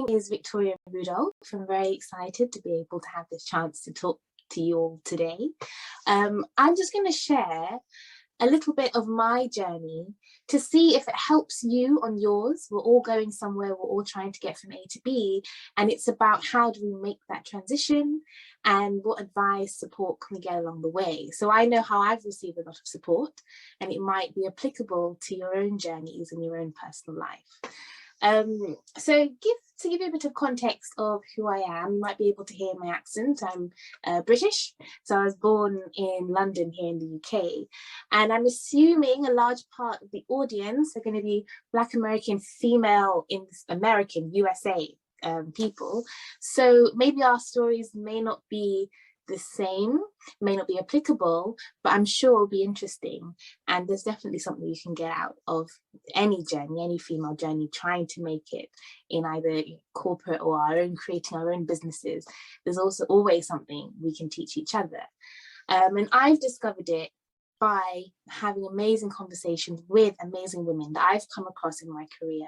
name is Victoria Rudolph. I'm very excited to be able to have this chance to talk to you all today. I'm just going to share a little bit of my journey to see if it helps you on yours. We're all going somewhere, we're all trying to get from A to B, and it's about how do we make that transition and what advice, support can we get along the way. So I know how I've received a lot of support, and it might be applicable to your own journeys and your own personal life. So to give you a bit of context of who I am, you might be able to hear my accent. I'm British, so I was born in London here in the UK, and I'm assuming a large part of the audience are going to be Black American, female, in American, USA people. So maybe our stories may not be the same, may not be applicable, but I'm sure it'll be interesting. And there's definitely something you can get out of any journey, any female journey, trying to make it in either corporate or creating our own businesses. There's also always something we can teach each other. And I've discovered it by having amazing conversations with amazing women that I've come across in my career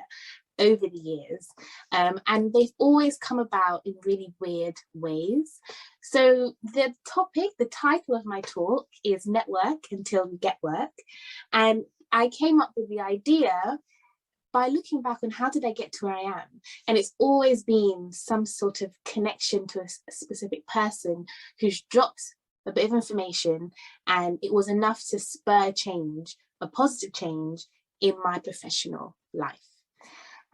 over the years, and they've always come about in really weird ways. So the title of my talk is Network Until You Get Work, and I came up with the idea by looking back on how did I get to where I am, and it's always been some sort of connection to a specific person who's dropped a bit of information, and it was enough to spur change, a positive change in my professional life.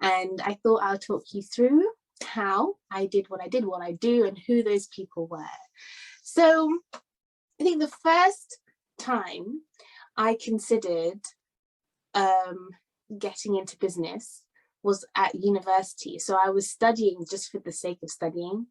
And I thought I'll talk you through how I did, what I do, and who those people were. So I think the first time I considered getting into business was at university. So I was studying just for the sake of studying.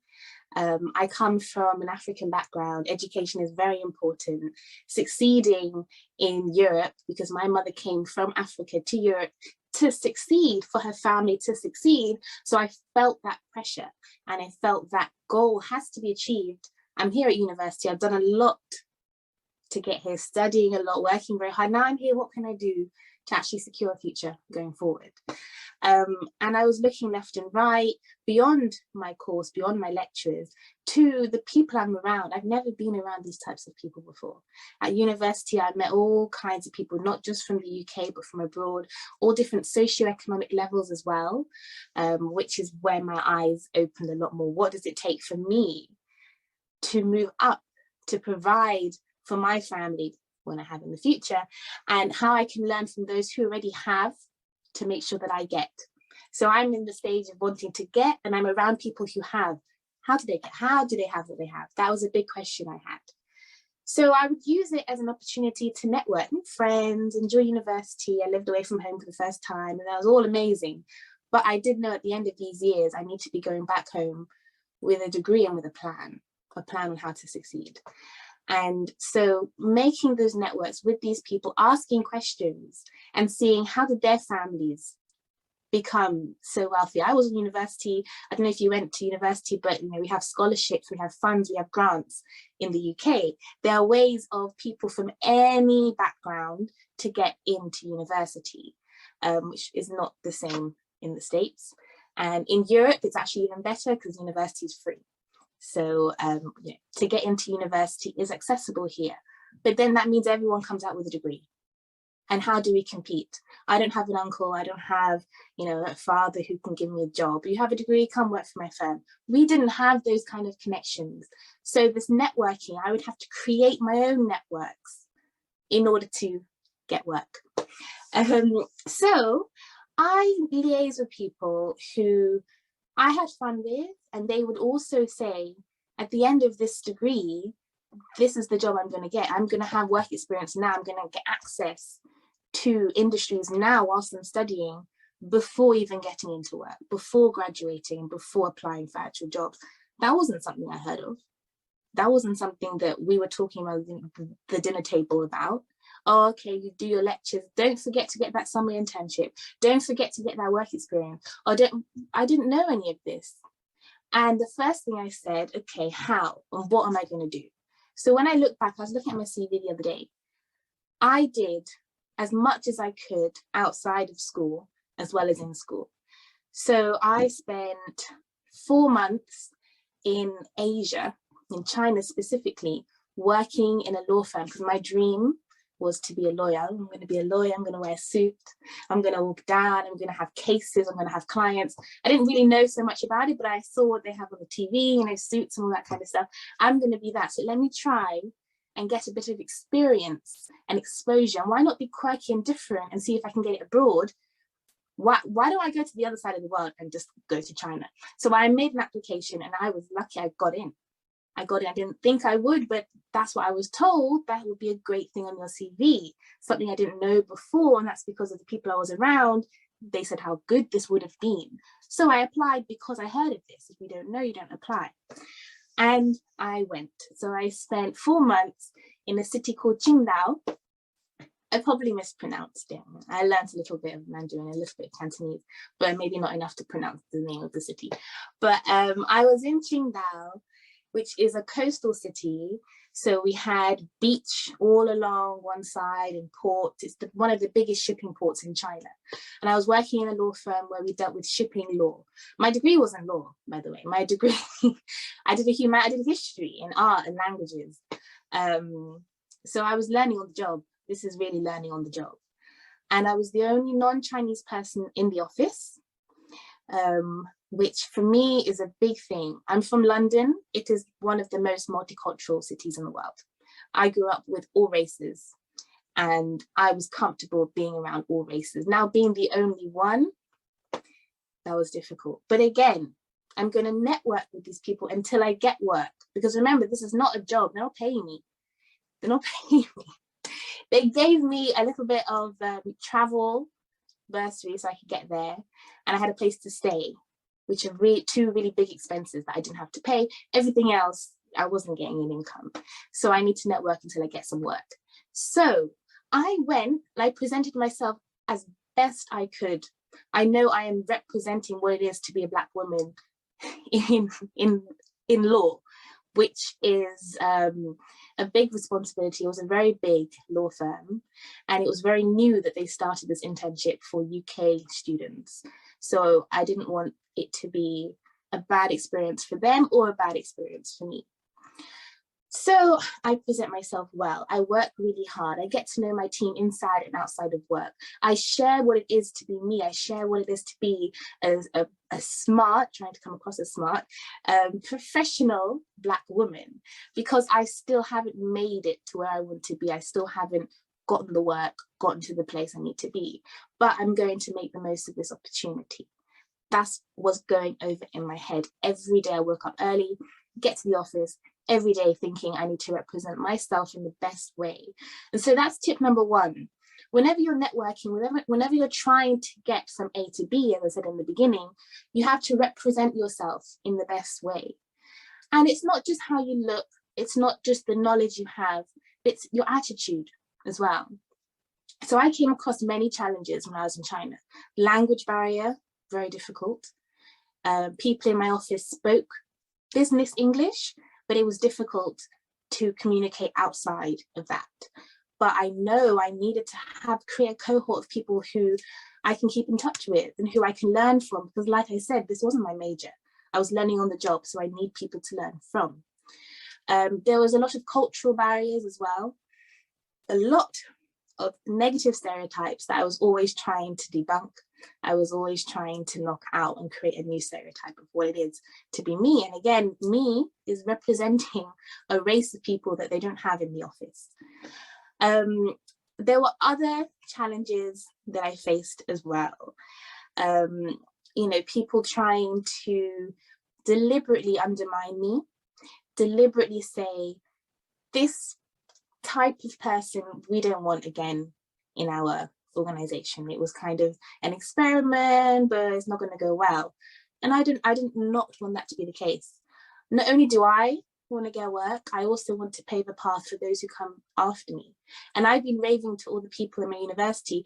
I come from an African background. Education is very important. Succeeding in Europe, because my mother came from Africa to Europe to succeed, for her family to succeed. So I felt that pressure, and I felt that goal has to be achieved. I'm here at university. I've done a lot to get here, studying a lot, working very hard. Now I'm here, what can I do to actually secure a future going forward? And I was looking left and right, beyond my course, beyond my lecturers, to the people I'm around. I've never been around these types of people before. At university, I met all kinds of people, not just from the UK, but from abroad, all different socioeconomic levels as well, which is where my eyes opened a lot more. What does it take for me to move up, to provide for my family when I have in the future, and how I can learn from those who already have to make sure that I get. So I'm in the stage of wanting to get, and I'm around people who have. How do they get? How do they have what they have? That was a big question I had. So I would use it as an opportunity to network with friends, enjoy university. I lived away from home for the first time, and that was all amazing. But I did know at the end of these years, I need to be going back home with a degree and with a plan on how to succeed. And so making those networks with these people, asking questions and seeing how did their families become so wealthy. I was in university, I don't know if you went to university, but we have scholarships, we have funds, we have grants in the UK. There are ways of people from any background to get into university, which is not the same in the States. And in Europe, it's actually even better because university is free. So to get into university is accessible here, but then that means everyone comes out with a degree. And how do we compete? I don't have an uncle, I don't have, a father who can give me a job. You have a degree, come work for my firm. We didn't have those kind of connections. So this networking, I would have to create my own networks in order to get work. So I liaise with people who I had fun with, and they would also say, at the end of this degree, this is the job I'm going to get. I'm going to have work experience now. I'm going to get access to industries now whilst I'm studying, before even getting into work, before graduating, before applying for actual jobs. That wasn't something I heard of. That wasn't something that we were talking about the dinner table about. Oh, okay, you do your lectures. Don't forget to get that summer internship. Don't forget to get that work experience. I didn't know any of this. And the first thing I said, okay, how and what am I going to do? So when I look back, I was looking at my CV the other day. I did as much as I could outside of school as well as in school. So I spent 4 months in Asia, in China specifically, working in a law firm, because my dream was to be a lawyer. I'm going to be a lawyer, I'm going to wear a suit, I'm going to walk down, I'm going to have cases, I'm going to have clients. I didn't really know so much about it, but I saw what they have on the TV, you know, suits and all that kind of stuff. I'm going to be that. So let me try and get a bit of experience and exposure. And why not be quirky and different and see if I can get it abroad? Why don't I go to the other side of the world and just go to China? So I made an application and I was lucky I got in. I didn't think I would, but that's what I was told. That would be a great thing on your CV, something I didn't know before. And that's because of the people I was around. They said how good this would have been. So I applied because I heard of this. If you don't know, you don't apply. And I went. So I spent 4 months in a city called Qingdao. I probably mispronounced it. I learned a little bit of Mandarin, a little bit of Cantonese, but maybe not enough to pronounce the name of the city. But I was in Qingdao, which is a coastal city. So we had beach all along one side and port. It's one of the biggest shipping ports in China. And I was working in a law firm where we dealt with shipping law. My degree was in law, by the way. My degree, I did history and art and languages. So I was learning on the job. This is really learning on the job. And I was the only non-Chinese person in the office, which for me is a big thing. I'm from London. It is one of the most multicultural cities in the world. I grew up with all races and I was comfortable being around all races. Now being the only one, that was difficult. But again, I'm going to network with these people until I get work. Because remember, this is not a job. They're not paying me. They're not paying me. They gave me a little bit of travel bursary so I could get there. And I had a place to stay, which are two really big expenses that I didn't have to pay. Everything else, I wasn't getting an income. So I need to network until I get some work. So I went and I presented myself as best I could. I know I am representing what it is to be a Black woman in law, which is a big responsibility. It was a very big law firm, and it was very new that they started this internship for UK students. So I didn't want it to be a bad experience for them or a bad experience for me. So I present myself well. I work really hard. I get to know my team inside and outside of work. I share what it is to be me. I share what it is to be a smart, trying to come across as smart, professional Black woman, because I still haven't made it to where I want to be. I still haven't gotten the work, gotten to the place I need to be, but I'm going to make the most of this opportunity. That's what's going over in my head. Every day I woke up early, get to the office, every day thinking I need to represent myself in the best way. And so that's tip number one. Whenever you're networking, whenever you're trying to get from A to B, as I said in the beginning, you have to represent yourself in the best way. And it's not just how you look, it's not just the knowledge you have, it's your attitude as well. So I came across many challenges when I was in China. Language barrier, very difficult. People in my office spoke business English, but it was difficult to communicate outside of that. But I know I needed to create a cohort of people who I can keep in touch with and who I can learn from, because like I said, this wasn't my major. I was learning on the job, so I need people to learn from. There was a lot of cultural barriers as well, a lot of negative stereotypes that I was always trying to debunk. I was always trying to knock out and create a new stereotype of what it is to be me. And again, me is representing a race of people that they don't have in the office. There were other challenges that I faced as well. You know, people trying to deliberately undermine me, deliberately say, this type of person we don't want again in our organization. It was kind of an experiment, but it's not going to go well. And I did not want that to be the case. Not only do I want to get work, I also want to pave a path for those who come after me. And I've been raving to all the people in my university,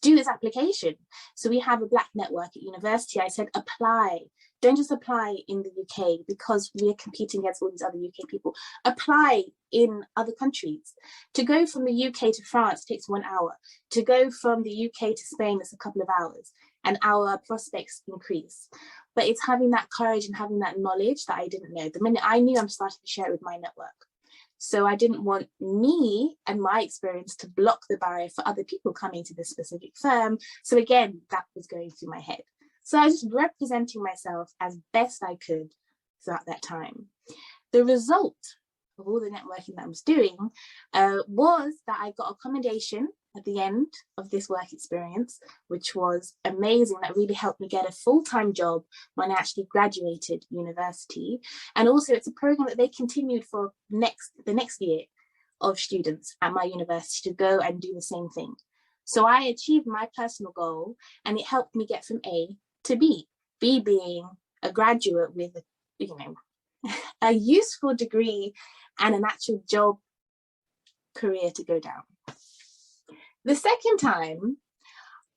do this application. So we have a Black network at university. I said, apply. Don't just apply in the UK because we're competing against all these other UK people. Apply in other countries. To go from the UK to France takes 1 hour. To go from the UK to Spain is a couple of hours. and our prospects increase. But it's having that courage and having that knowledge that I didn't know. The minute I knew, I'm starting to share it with my network. So I didn't want me and my experience to block the barrier for other people coming to this specific firm. So again, that was going through my head. So I was just representing myself as best I could throughout that time. The result of all the networking that I was doing was that I got accommodation at the end of this work experience, which was amazing. That really helped me get a full-time job when I actually graduated university. And also it's a program that they continued for the next year of students at my university to go and do the same thing. So I achieved my personal goal, and it helped me get from A to B, B being a graduate with, a useful degree and an actual job career to go down. The second time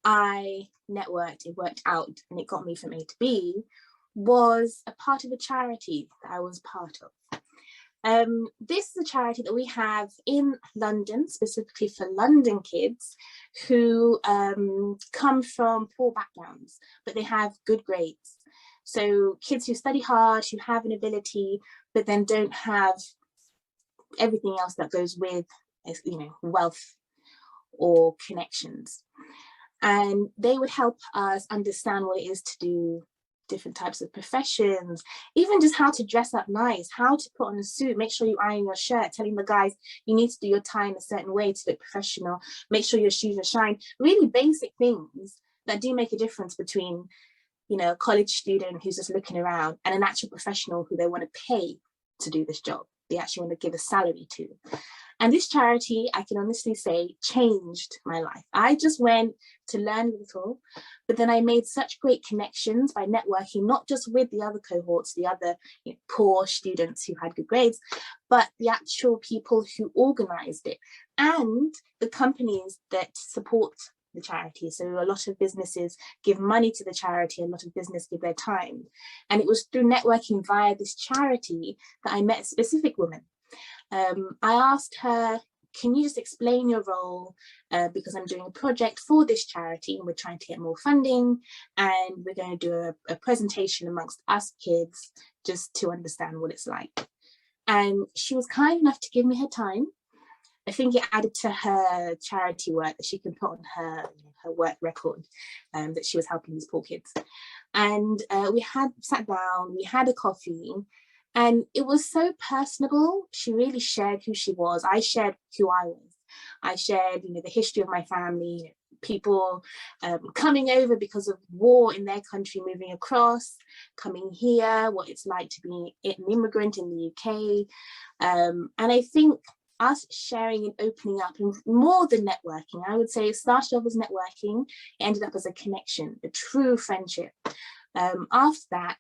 I networked, it worked out, and it got me from A to B, was a part of a charity that I was part of. This is a charity that we have in London, specifically for London kids who come from poor backgrounds, but they have good grades. So kids who study hard, who have an ability, but then don't have everything else that goes with, wealth or connections. And they would help us understand what it is to do different types of professions, even just how to dress up nice, how to put on a suit, make sure you iron your shirt, telling the guys you need to do your tie in a certain way to look professional, make sure your shoes are shined, really basic things that do make a difference between, a college student who's just looking around and an actual professional who they want to pay to do this job. They actually want to give a salary to. And this charity, I can honestly say, changed my life. I just went to learn a little, but then I made such great connections by networking, not just with the other cohorts, the other poor students who had good grades, but the actual people who organized it and the companies that support the charity. So a lot of businesses give money to the charity, a lot of business give their time. And it was through networking via this charity that I met a specific woman. I asked her, can you just explain your role? Because I'm doing a project for this charity and we're trying to get more funding, and we're going to do a presentation amongst us kids just to understand what it's like. And she was kind enough to give me her time. I think it added to her charity work that she could put on her work record, that she was helping these poor kids. And we had sat down, we had a coffee, and it was so personable. She really shared who she was. I shared who I was. I shared, the history of my family, people coming over because of war in their country, moving across, coming here, what it's like to be an immigrant in the UK. And I think us sharing and opening up, and more than networking, I would say it started off as networking, it ended up as a connection, a true friendship. After that,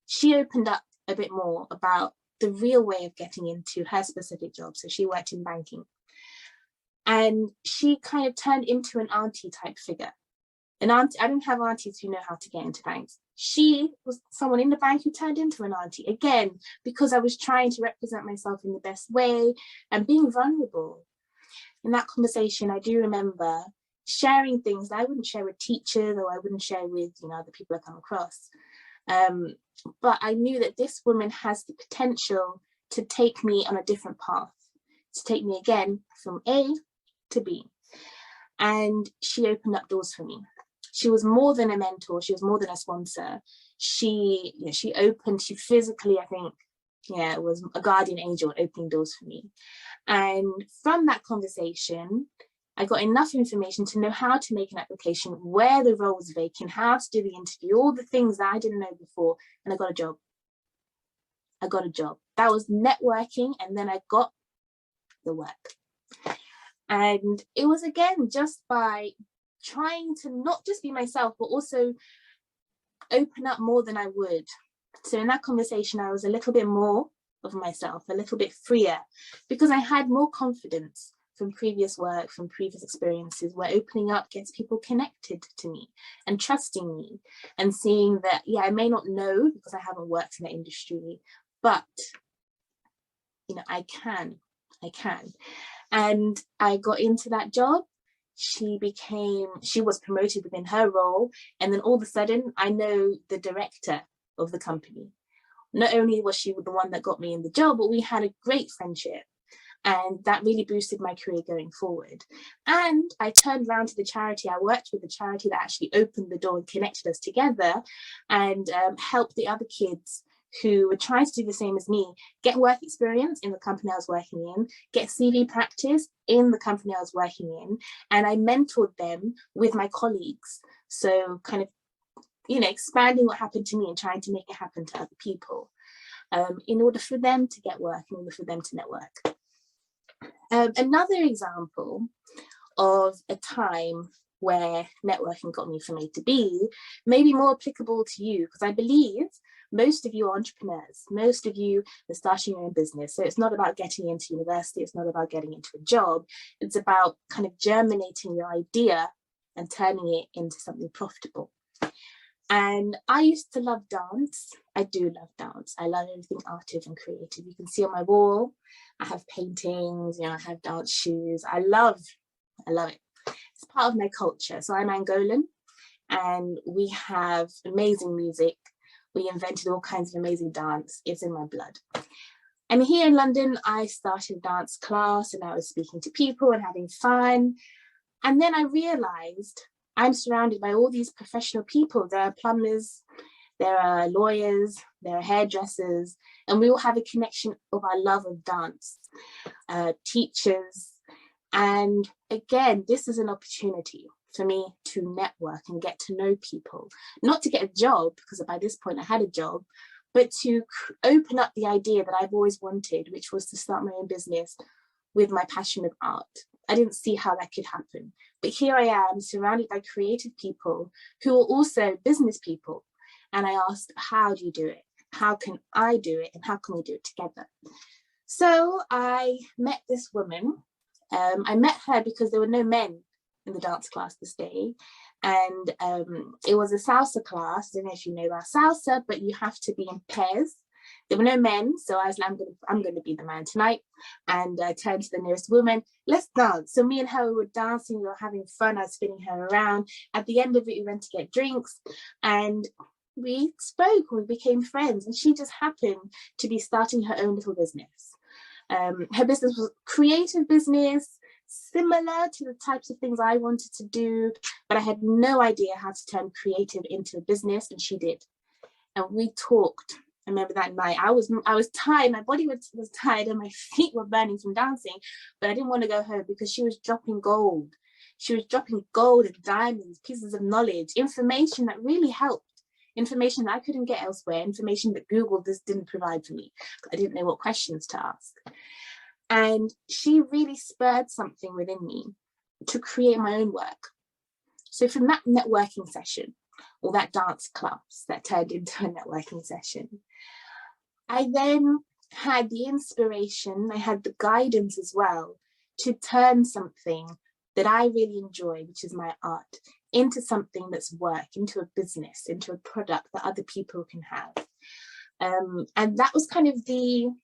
she opened up a bit more about the real way of getting into her specific job. So she worked in banking. And she kind of turned into an auntie type figure. An auntie, I don't have aunties who know how to get into banks. She was someone in the bank who turned into an auntie, again, because I was trying to represent myself in the best way and being vulnerable. In that conversation, I do remember sharing things that I wouldn't share with teachers, or I wouldn't share with other people I come across. But I knew that this woman has the potential to take me on a different path, to take me again from A to B. And she opened up doors for me. She was more than a mentor. She was more than a sponsor. She physically, I think, was a guardian angel opening doors for me. And from that conversation, I got enough information to know how to make an application, where the role was vacant, how to do the interview, all the things that I didn't know before, and I got a job. That was networking, and then I got the work. And it was, again, just by trying to not just be myself, but also open up more than I would. So in that conversation, I was a little bit more of myself, a little bit freer, because I had more confidence from previous work, from previous experiences, where opening up gets people connected to me and trusting me and seeing that, I may not know because I haven't worked in the industry, but I can. And I got into that job, she was promoted within her role. And then all of a sudden, I know the director of the company. Not only was she the one that got me in the job, but we had a great friendship. And that really boosted my career going forward. And I turned around to the charity. I worked with the charity that actually opened the door and connected us together, and helped the other kids who were trying to do the same as me get work experience in the company I was working in, get CV practice in the company I was working in. And I mentored them with my colleagues. So kind of, expanding what happened to me and trying to make it happen to other people, in order for them to get work, in order for them to network. Another example of a time where networking got me from A to B may be more applicable to you, because I believe most of you are entrepreneurs. Most of you are starting your own business. So it's not about getting into university. It's not about getting into a job. It's about kind of germinating your idea and turning it into something profitable. And I used to love dance. I do love dance. I love everything artive and creative. You can see on my wall, I have paintings, I have dance shoes. I love it. It's part of my culture. So I'm Angolan, and we have amazing music. We invented all kinds of amazing dance. It's in my blood. And here in London, I started a dance class, and I was speaking to people and having fun. And then I realized I'm surrounded by all these professional people. There are plumbers, there are lawyers, there are hairdressers, and we all have a connection of our love of dance, teachers. And again, this is an opportunity for me to network and get to know people, not to get a job, because by this point I had a job, but to open up the idea that I've always wanted, which was to start my own business with my passion of art. I didn't see how that could happen. But here I am, surrounded by creative people who are also business people. And I asked, how do you do it? How can I do it? And how can we do it together? So I met this woman. I met her because there were no men in the dance class this day. And it was a salsa class. I don't know if you know about salsa, but you have to be in pairs. There were no men, so I was like, I'm going to be the man tonight. And I turned to the nearest woman, let's dance. So me and her were dancing, we were having fun. I was spinning her around. At the end of it, we went to get drinks, and we spoke, we became friends. And she just happened to be starting her own little business. Her business was creative business, similar to the types of things I wanted to do, but I had no idea how to turn creative into a business, and she did. And we talked. I remember that night, I was tired, my body was tired, and my feet were burning from dancing, but I didn't want to go home because she was dropping gold. She was dropping gold and diamonds, pieces of knowledge, information that really helped, information that I couldn't get elsewhere, information that Google just didn't provide for me. I didn't know what questions to ask. And she really spurred something within me to create my own work. So from that networking session, or that dance class that turned into a networking session, I then had the inspiration, I had the guidance as well, to turn something that I really enjoy, which is my art, into something that's work, into a business, into a product that other people can have. And that was kind of the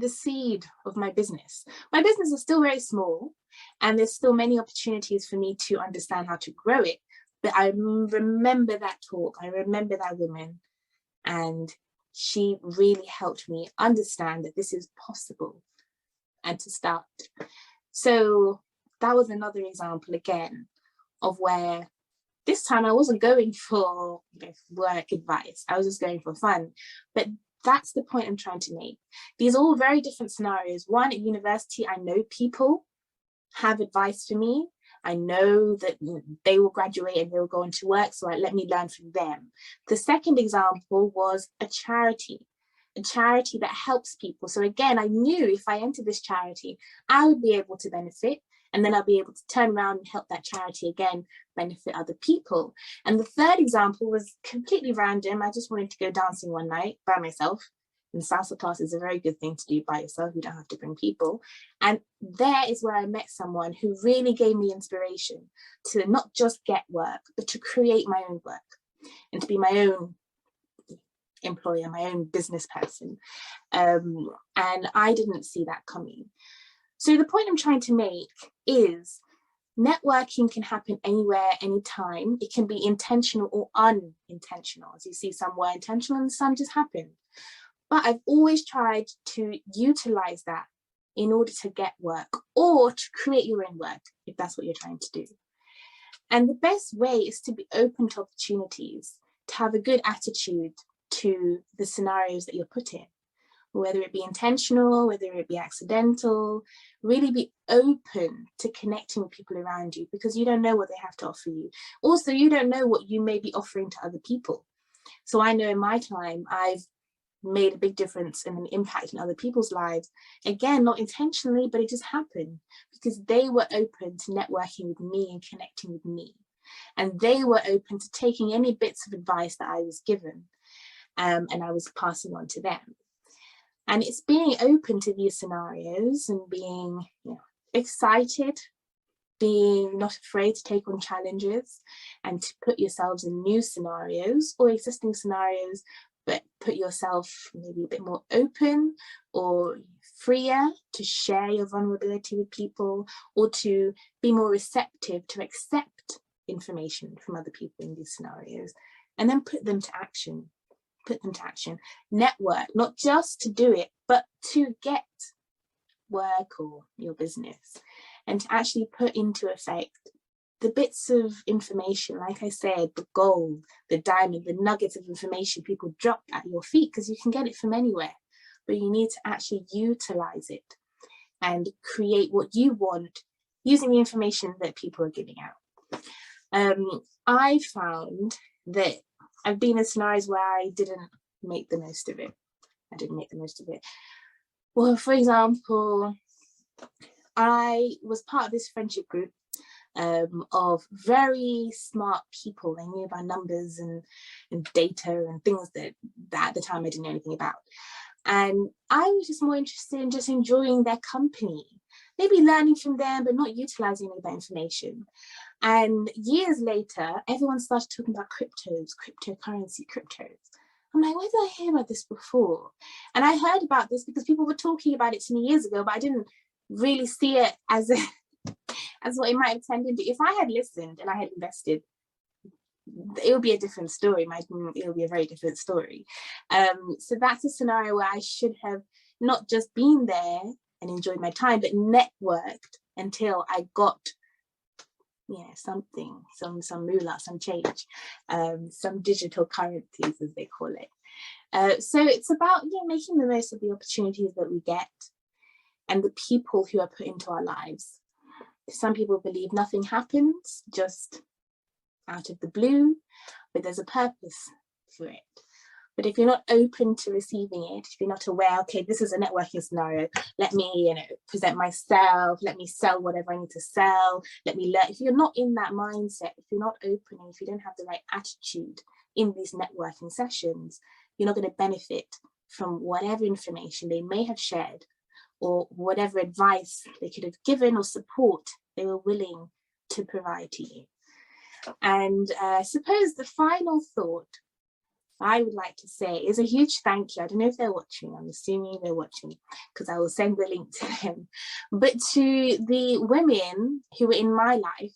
seed of my business. My business is still very small, and there's still many opportunities for me to understand how to grow it. But I remember that talk, I remember that woman, and she really helped me understand that this is possible and to start. So that was another example again of where this time I wasn't going for work advice, I was just going for fun. But that's the point I'm trying to make. These are all very different scenarios. One, at university, I know people have advice for me. I know that they will graduate and they will go into work, so let me learn from them. The second example was a charity that helps people. So again, I knew if I entered this charity, I would be able to benefit, and then I'll be able to turn around and help that charity again benefit other people. And the third example was completely random. I just wanted to go dancing one night by myself. And salsa class is a very good thing to do by yourself. You don't have to bring people. And there is where I met someone who really gave me inspiration to not just get work, but to create my own work and to be my own employer, my own business person. And I didn't see that coming. So the point I'm trying to make is Networking can happen anywhere, anytime. It can be intentional or unintentional. As you see, some were intentional and some just happened. But I've always tried to utilize that in order to get work or to create your own work, if that's what you're trying to do. And the best way is to be open to opportunities, to have a good attitude to the scenarios that you're put in, whether it be intentional, whether it be accidental. Really be open to connecting with people around you, because you don't know what they have to offer you. Also, you don't know what you may be offering to other people. So I know in my time, I've made a big difference and an impact in other people's lives. Again, not intentionally, but it just happened because they were open to networking with me and connecting with me. And they were open to taking any bits of advice that I was given, and I was passing on to them. And it's being open to these scenarios and being, excited, being not afraid to take on challenges and to put yourselves in new scenarios or existing scenarios, but put yourself maybe a bit more open or freer to share your vulnerability with people, or to be more receptive to accept information from other people in these scenarios, and then put them to action. Network, not just to do it, but to get work or your business, and to actually put into effect the bits of information, like I said, the gold, the diamond, the nuggets of information people drop at your feet, because you can get it from anywhere, but you need to actually utilize it and create what you want using the information that people are giving out. I found that I've been in scenarios where I didn't make the most of it. Well, for example, I was part of this friendship group of very smart people. They knew about numbers and data and things that at the time I didn't know anything about. And I was just more interested in just enjoying their company, maybe learning from them, but not utilizing any of that information. And years later, everyone started talking about cryptocurrency. I'm like, where did I hear about this before? And I heard about this because people were talking about it to me years ago, but I didn't really see it as what it might have turned into. If I had listened and I had invested, it would be a different story. It would be a very different story. So that's a scenario where I should have not just been there and enjoyed my time, but networked until I got something, some moolah, some change, some digital currencies, as they call it. So it's about making the most of the opportunities that we get and the people who are put into our lives. Some people believe nothing happens just out of the blue, but there's a purpose for it. But if you're not open to receiving it, if you're not aware, okay, this is a networking scenario, let me, present myself, let me sell whatever I need to sell, let me learn. If you're not in that mindset, if you're not open, and if you don't have the right attitude in these networking sessions, you're not going to benefit from whatever information they may have shared or whatever advice they could have given or support they were willing to provide to you. And I suppose the final thought I would like to say is a huge thank you. I don't know if they're watching. I'm assuming they're watching because I will send the link to them. But to the women who were in my life,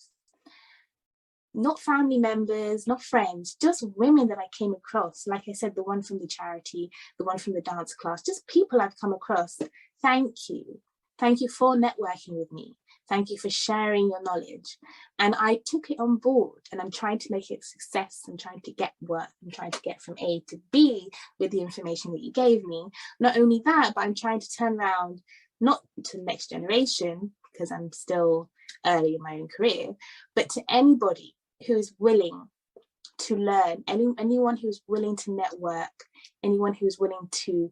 not family members, not friends, just women that I came across. Like I said, the one from the charity, the one from the dance class, just people I've come across. Thank you. Thank you for networking with me. Thank you for sharing your knowledge. And I took it on board, and I'm trying to make it a success. I'm trying to get work. I'm trying to get from A to B with the information that you gave me. Not only that, but I'm trying to turn around, not to the next generation, because I'm still early in my own career, but to anybody who is willing to learn, anyone who's willing to network, anyone who's willing to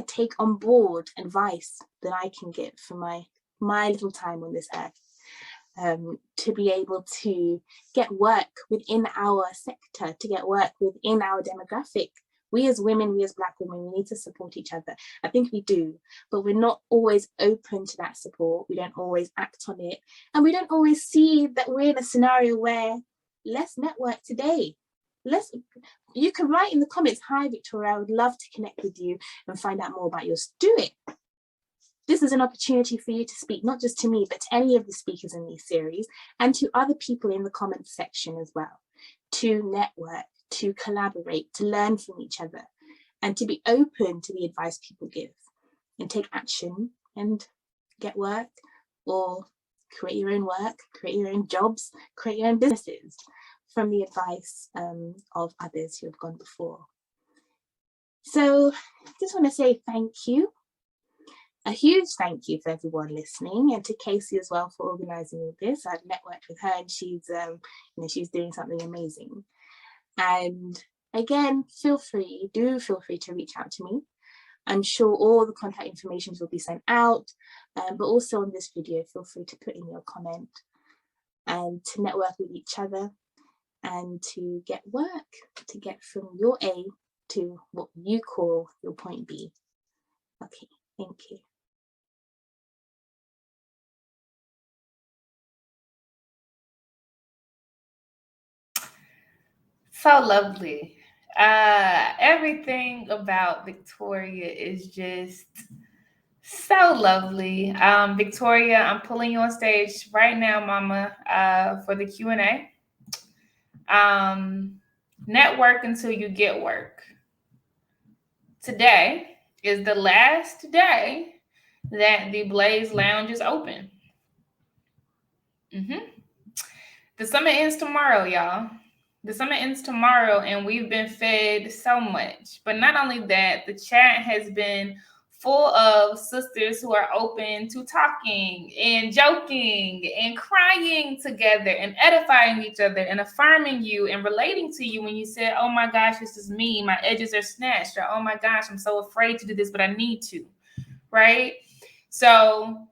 take on board advice that I can give for my little time on this earth, to be able to get work within our sector, to get work within our demographic. We as women, we as Black women, we need to support each other. I think we do, but we're not always open to that support. We don't always act on it. And we don't always see that we're in a scenario where let's network today. You can write in the comments, hi Victoria, I would love to connect with you and find out more about yours. Do it. This is an opportunity for you to speak, not just to me, but to any of the speakers in these series and to other people in the comment section as well, to network, to collaborate, to learn from each other, and to be open to the advice people give and take action and get work or create your own work, create your own jobs, create your own businesses from the advice of others who have gone before. So I just want to say thank you. A huge thank you for everyone listening, and to Casey as well for organising all this. I've networked with her, and she's doing something amazing. And again, feel free to reach out to me. I'm sure all the contact information will be sent out, but also on this video, feel free to put in your comment and to network with each other and to get work, to get from your A to what you call your point B. Okay, thank you. So lovely. Everything about Victoria is just so lovely. Victoria, I'm pulling you on stage right now, Mama, for the Q&A. Network until you get work. Today is the last day that the Blaze Lounge is open. The summit ends tomorrow, y'all. The summit ends tomorrow, and we've been fed so much. But not only that, the chat has been full of sisters who are open to talking and joking and crying together and edifying each other and affirming you and relating to you when you said, oh my gosh, this is me. My edges are snatched. Or, oh my gosh, I'm so afraid to do this, but I need to, right? So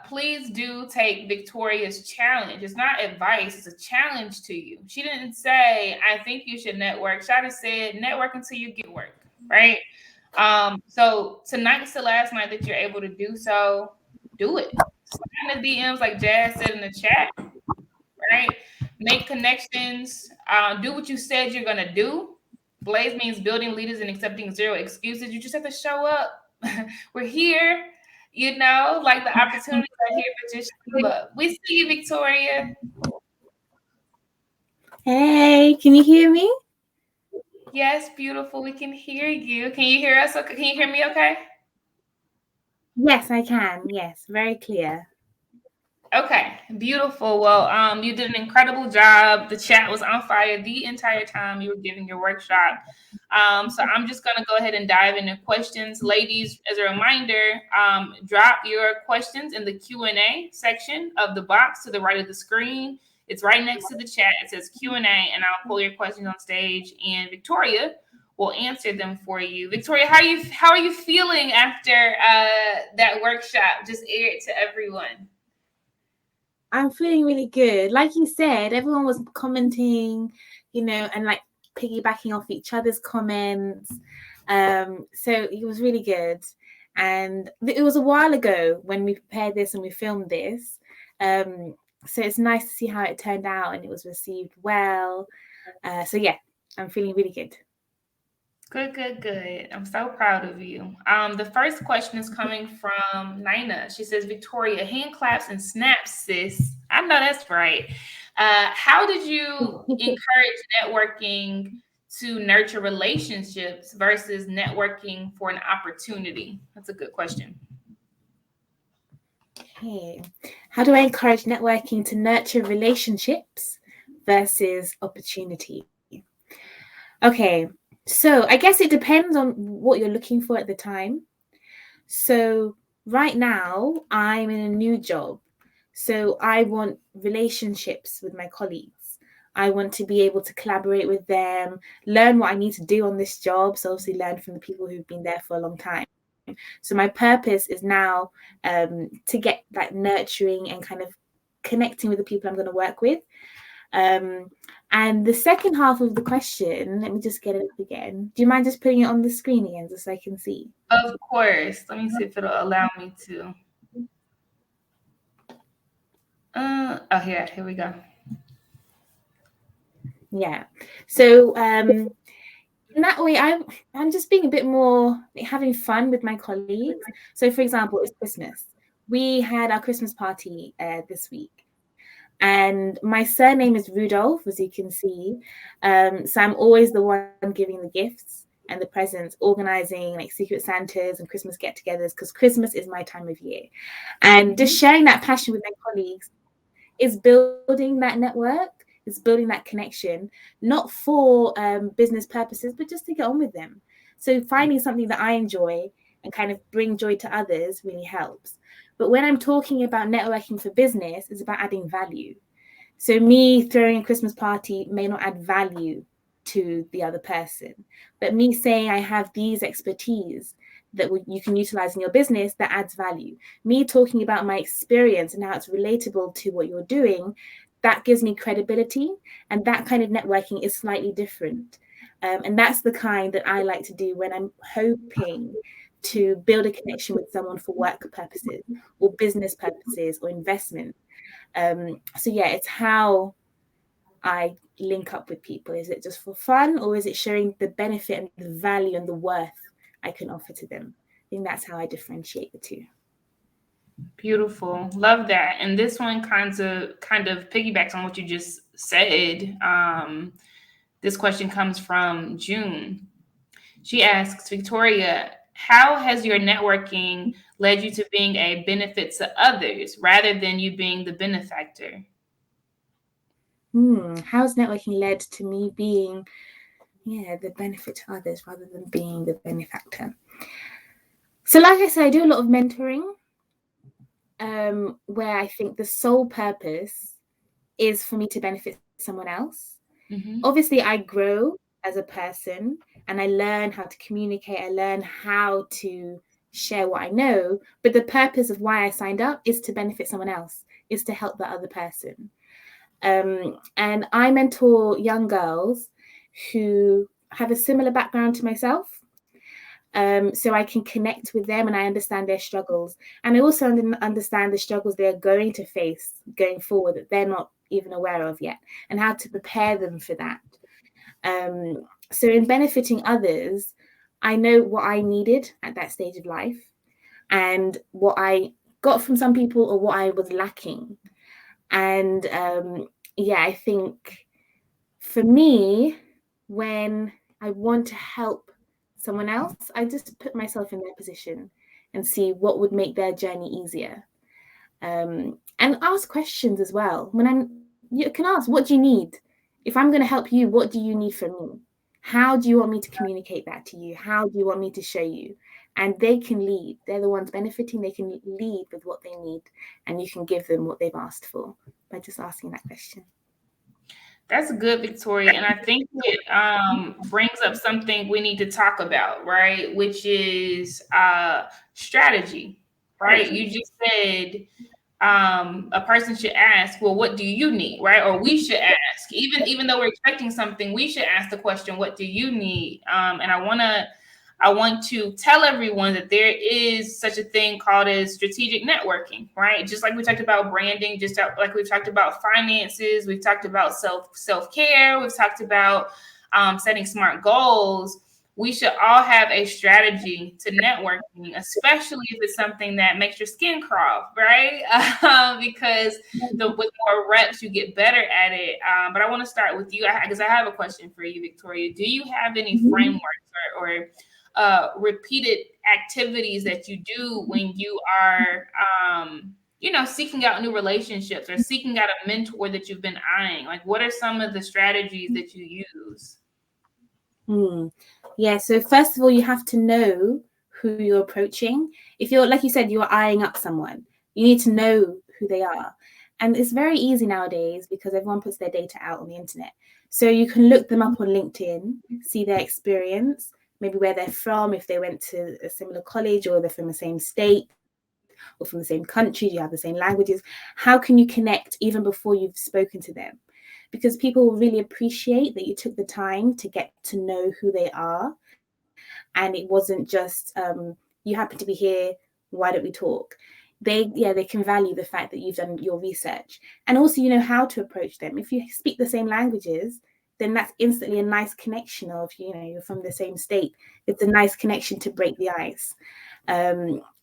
please do take Victoria's challenge. It's not advice, it's a challenge to you. She didn't say, I think you should network. Shada said, network until you get work, right? So tonight's the last night that you're able to do so. Do it. Slide in the DMs like Jazz said in the chat, right? Make connections. Do what you said you're gonna do. Blaze means building leaders and accepting zero excuses. You just have to show up. We're here, like the opportunities are here, but just show up. We see you, Victoria. Hey, can you hear me? Yes, beautiful. We can hear you. Can you hear us? Okay. Can you hear me okay? Yes, I can. Yes, very clear. Okay, beautiful. Well, you did an incredible job. The chat was on fire the entire time you were giving your workshop. So I'm just going to go ahead and dive into questions. Ladies, as a reminder, drop your questions in the Q&A section of the box to the right of the screen. It's right next to the chat. It says Q&A, and I'll pull your questions on stage, and Victoria will answer them for you. Victoria, how are you feeling after that workshop just aired to everyone? I'm feeling really good. Like you said, everyone was commenting, and like piggybacking off each other's comments. So it was really good. And it was a while ago when we prepared this and we filmed this. So it's nice to see how it turned out and it was received well. So yeah, I'm feeling really good. Good. I'm so proud of you. The first question is coming from Nina. She says, Victoria, hand claps and snaps, sis. I know that's right. How did you encourage networking to nurture relationships versus networking for an opportunity? That's a good question. Okay. How do I encourage networking to nurture relationships versus opportunity? Okay. So I guess it depends on what you're looking for at the time. So right now, I'm in a new job. So I want relationships with my colleagues. I want to be able to collaborate with them, learn what I need to do on this job. So obviously learn from the people who've been there for a long time. So my purpose is now to get that nurturing and kind of connecting with the people I'm going to work with. And the second half of the question, let me just get it up again. Do you mind just putting it on the screen again just so I can see? Of course. Let me see if it'll allow me to. Here we go. Yeah. So in that way, I'm just being a bit more having fun with my colleagues. So, for example, it's Christmas. We had our Christmas party this week, and my surname is Rudolph, as you can see. So I'm always the one giving the gifts and the presents, organizing like Secret Santas and Christmas get-togethers, because Christmas is my time of year. And just sharing that passion with my colleagues is building that network, is building that connection, not for business purposes, but just to get on with them. So finding something that I enjoy and kind of bring joy to others really helps. But when I'm talking about networking for business, it's about adding value. So me throwing a Christmas party may not add value to the other person, but me saying I have these expertise that you can utilize in your business, that adds value. Me talking about my experience and how it's relatable to what you're doing, that gives me credibility, and that kind of networking is slightly different. And that's the kind that I like to do when I'm hoping to build a connection with someone for work purposes or business purposes or investment. So yeah, it's how I link up with people. Is it just for fun, or is it showing the benefit and the value and the worth I can offer to them? I think that's how I differentiate the two. Beautiful. Love that. And this one kind of piggybacks on what you just said. This question comes from June. She asks, Victoria, how has your networking led you to being a benefit to others rather than you being the benefactor? How's networking led to me being, the benefit to others rather than being the benefactor? So, like I said, I do a lot of mentoring, where I think the sole purpose is for me to benefit someone else. Mm-hmm. Obviously, I grow as a person and I learn how to communicate. I learn how to share what I know. But the purpose of why I signed up is to benefit someone else, is to help that other person. And I mentor young girls who have a similar background to myself. So I can connect with them and I understand their struggles. And I also understand the struggles they're going to face going forward that they're not even aware of yet, and how to prepare them for that. So in benefiting others, I know what I needed at that stage of life and what I got from some people or what I was lacking. And I think for me, when I want to help someone else, I just put myself in their position and see what would make their journey easier. And ask questions as well. You can ask, what do you need? If I'm going to help you, what do you need from me? How do you want me to communicate that to you? How do you want me to show you? And they can lead. They're the ones benefiting. They can lead with what they need, and you can give them what they've asked for by just asking that question. That's good, Victoria. And I think it brings up something we need to talk about, right? Which is strategy, right? You just said a person should ask, well, what do you need, right? Or we should ask, even though we're expecting something, we should ask the question, what do you need? And I want to tell everyone that there is such a thing called as strategic networking, right? Just like we talked about branding, just like we've talked about finances, we've talked about self-care, we've talked about setting smart goals. We should all have a strategy to networking, especially if it's something that makes your skin crawl, right? Because with more reps, you get better at it. But I want to start with you because I have a question for you, Victoria. Do you have any frameworks or repeated activities that you do when you are, seeking out new relationships or seeking out a mentor that you've been eyeing? Like, what are some of the strategies that you use? Yeah, so first of all, you have to know who you're approaching. If you're, like you said, you're eyeing up someone, you need to know who they are. And it's very easy nowadays because everyone puts their data out on the internet. So you can look them up on LinkedIn, see their experience, maybe where they're from, if they went to a similar college or they're from the same state or from the same country, do you have the same languages? How can you connect even before you've spoken to them? Because people will really appreciate that you took the time to get to know who they are. And it wasn't just, you happen to be here, why don't we talk? They can value the fact that you've done your research. And also, you know how to approach them. If you speak the same languages, then that's instantly a nice connection of, you're from the same state. It's a nice connection to break the ice.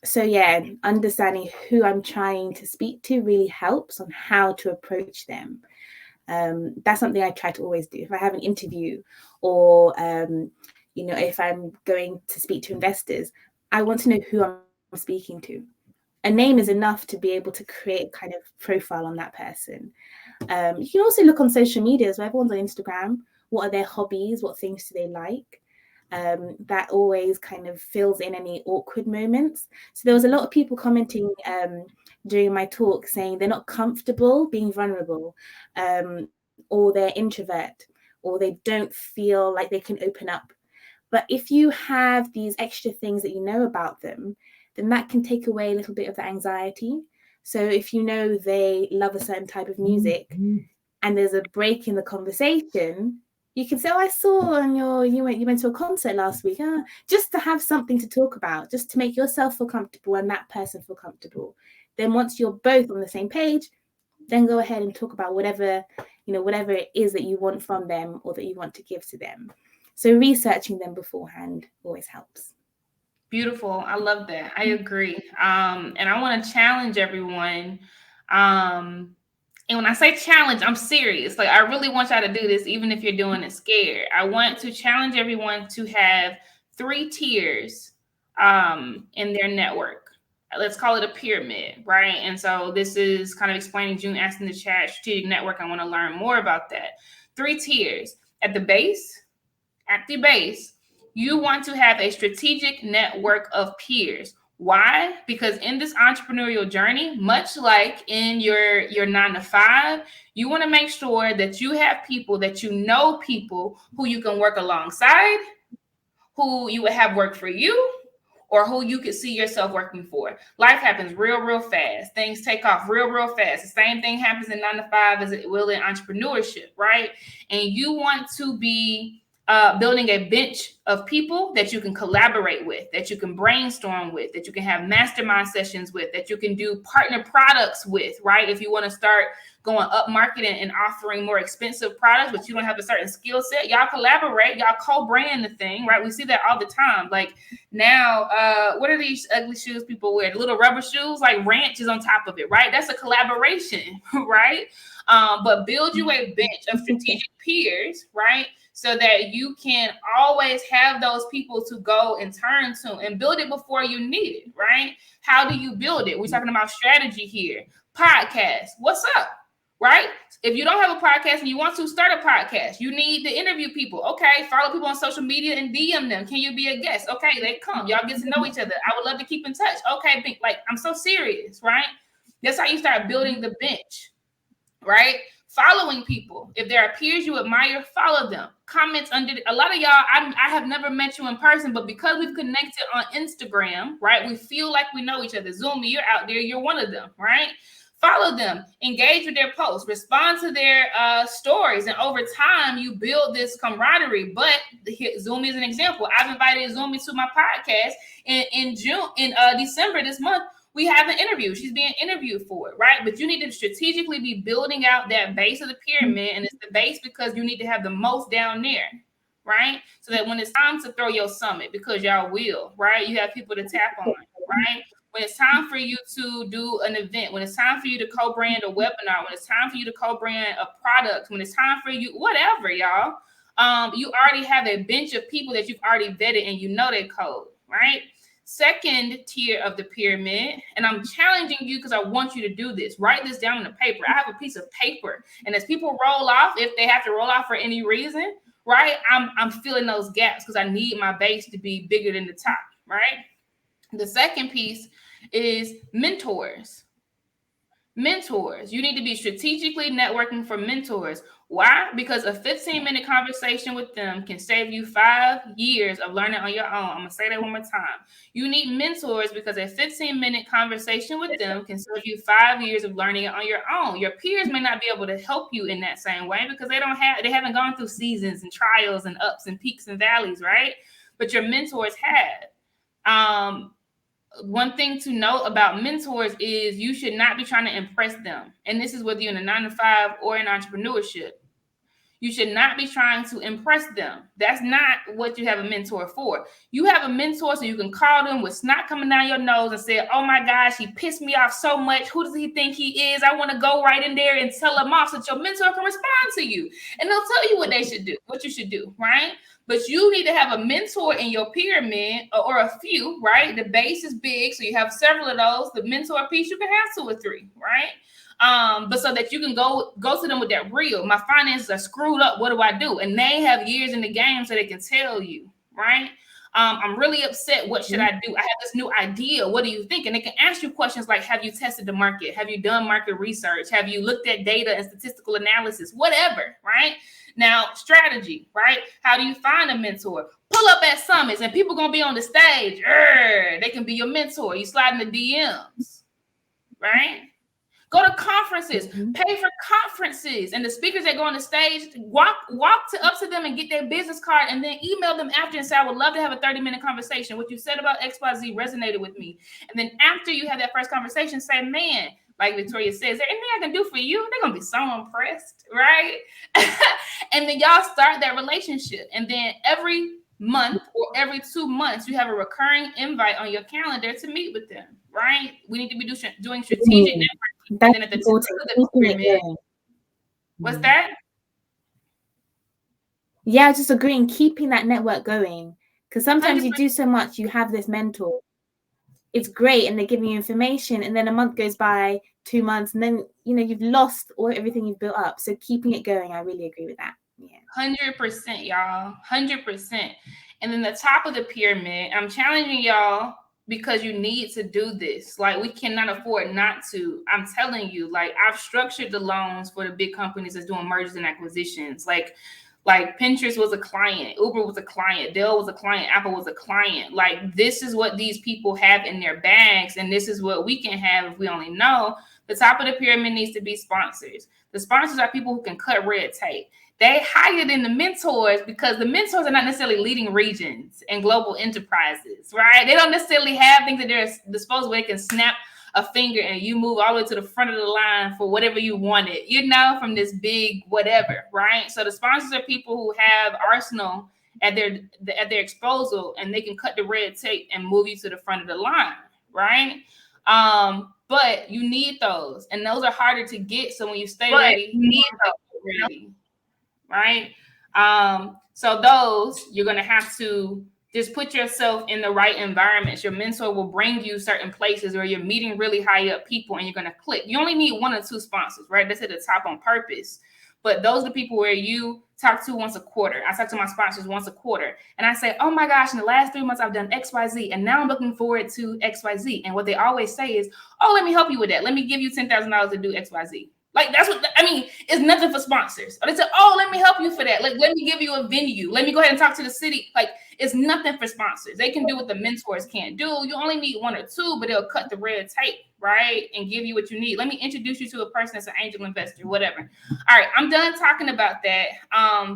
So yeah, understanding who I'm trying to speak to really helps on how to approach them. That's something I try to always do. If I have an interview or, if I'm going to speak to investors, I want to know who I'm speaking to. A name is enough to be able to create a kind of profile on that person. You can also look on social media as well. Everyone's on Instagram. What are their hobbies? What things do they like? That always kind of fills in any awkward moments. So there was a lot of people commenting during my talk saying they're not comfortable being vulnerable, or they're introvert, or they don't feel like they can open up. But if you have these extra things that you know about them, then that can take away a little bit of the anxiety. So if you know they love a certain type of music and there's a break in the conversation, you can say, "Oh, I saw on you went to a concert last week," just to have something to talk about, just to make yourself feel comfortable and that person feel comfortable. Then once you're both on the same page, then go ahead and talk about whatever it is that you want from them or that you want to give to them. So researching them beforehand always helps. Beautiful. I love that. I agree. And I want to challenge everyone. And when I say challenge, I'm serious. Like, I really want y'all to do this, even if you're doing it scared. I want to challenge everyone to have 3 tiers in their network. Let's call it a pyramid, right? And so this is kind of explaining, June asked in the chat, strategic network. I want to learn more about that. 3 tiers. At the base, you want to have a strategic network of peers. Why? Because in this entrepreneurial journey, much like in your 9-to-5, you want to make sure that you have people that you know, people who you can work alongside, who you would have work for you, or who you could see yourself working for. Life happens real fast. Things take off real fast. The same thing happens in 9-to-5 as it will in entrepreneurship, right? And you want to be building a bench of people that you can collaborate with, that you can brainstorm with, that you can have mastermind sessions with, that you can do partner products with, right? If you want to start going up market and offering more expensive products, but you don't have a certain skill set, y'all collaborate, y'all co-brand the thing, right? We see that all the time. Like now, what are these ugly shoes people wear? The little rubber shoes, like Ranch is on top of it, right? That's a collaboration, right? But build you a bench of strategic peers, right? So that you can always have those people to go and turn to, and build it before you need it, right? How do you build it? We're talking about strategy here. Podcast. What's up? Right? If you don't have a podcast and you want to start a podcast, you need to interview people. Okay, follow people on social media and DM them. Can you be a guest? Okay, they come. Y'all get to know each other. I would love to keep in touch. Okay, like, I'm so serious, right? That's how you start building the bench, right? Following people. If there are peers you admire, follow them. Comments under a lot of y'all, I have never met you in person, but because we've connected on Instagram, right? We feel like we know each other. Zoomy, you're out there, you're one of them, right? Follow them, engage with their posts, respond to their stories, and over time you build this camaraderie. But Zoomy is an example. I've invited Zoomy to my podcast in December this month. We have an interview. She's being interviewed for it, right? But you need to strategically be building out that base of the pyramid, and it's the base because you need to have the most down there, right? So that when it's time to throw your summit, because y'all will, right? You have people to tap on, right? When it's time for you to do an event, when it's time for you to co-brand a webinar, when it's time for you to co-brand a product, when it's time for you, whatever, y'all, you already have a bench of people that you've already vetted and you know their code, right? Second tier of the pyramid, and I'm challenging you because I want you to do this. Write this down on the paper. I have a piece of paper, and as people roll off, if they have to roll off for any reason, right, I'm filling those gaps because I need my base to be bigger than the top, right? The second piece is mentors. Mentors. You need to be strategically networking for mentors. Why? Because a 15-minute conversation with them can save you 5 years of learning on your own. I'm going to say that one more time. You need mentors because a 15-minute conversation with them can save you 5 years of learning on your own. Your peers may not be able to help you in that same way because they haven't gone through seasons and trials and ups and peaks and valleys, right? But your mentors have. One thing to note about mentors is you should not be trying to impress them. And this is whether you're in a 9-to-5 or in entrepreneurship. You should not be trying to impress them. That's not what you have a mentor for. You have a mentor so you can call them with snot coming down your nose and say, oh my gosh, he pissed me off so much. Who does he think he is? I want to go right in there and tell him off so that your mentor can respond to you. And they'll tell you what they should do, what you should do, right? But you need to have a mentor in your pyramid, or a few, right? The base is big, so you have several of those. The mentor piece, you can have 2 or 3, right? But so that you can go to them with that real, my finances are screwed up, what do I do? And they have years in the game so they can tell you, right? I'm really upset. What should I do? I have this new idea. What do you think? And they can ask you questions like, have you tested the market? Have you done market research? Have you looked at data and statistical analysis? Whatever, right? Now, strategy, right? How do you find a mentor? Pull up at summits and people going to be on the stage. They can be your mentor. You slide in the DMs, right? Go to conferences, pay for conferences, and the speakers that go on the stage, walk up to them and get their business card, and then email them after and say, I would love to have a 30-minute conversation. What you said about XYZ resonated with me. And then after you have that first conversation, say, man, like Victoria says, is there anything I can do for you? They're going to be so impressed, right? And then y'all start that relationship. And then every month or every 2 months, you have a recurring invite on your calendar to meet with them, right? We need to be doing strategic networking. And then at the top of the pyramid, what's that? Yeah, I just agreeing, keeping that network going. Because sometimes 100%. You do so much, you have this mentor. It's great, and they're giving you information, and then a month goes by, 2 months, and then you've lost everything you've built up. So keeping it going, I really agree with that. Yeah, 100%, y'all, 100%. And then the top of the pyramid, I'm challenging y'all because you need to do this. Like, we cannot afford not to. I'm telling you, like, I've structured the loans for the big companies that's doing mergers and acquisitions. Like Pinterest was a client, Uber was a client, Dell was a client, Apple was a client. Like, this is what these people have in their bags, and this is what we can have if we only know. The top of the pyramid needs to be sponsors. The sponsors are people who can cut red tape. They hired in the mentors because the mentors are not necessarily leading regions and global enterprises, right? They don't necessarily have things at their disposal where they can snap a finger and you move all the way to the front of the line for whatever you wanted, from this big whatever, right? So the sponsors are people who have arsenal at their disposal, and they can cut the red tape and move you to the front of the line, right? But you need those, and those are harder to get. So when you stay ready, you need those ready, right? So those, you're going to have to just put yourself in the right environments. Your mentor will bring you certain places where you're meeting really high up people and you're going to click. You only need 1 or 2 sponsors, right? That's at the top on purpose. But those are the people where you talk to once a quarter. I talk to my sponsors once a quarter. And I say, oh my gosh, in the last 3 months, I've done XYZ. And now I'm looking forward to XYZ. And what they always say is, oh, let me help you with that. Let me give you $10,000 to do XYZ. Like, that's what, I mean, it's nothing for sponsors. Or they say, oh, let me help you for that. Like, let me give you a venue. Let me go ahead and talk to the city. Like, it's nothing for sponsors. They can do what the mentors can't do. You only need 1 or 2, but they'll cut the red tape, right? And give you what you need. Let me introduce you to a person that's an angel investor, whatever. All right, I'm done talking about that.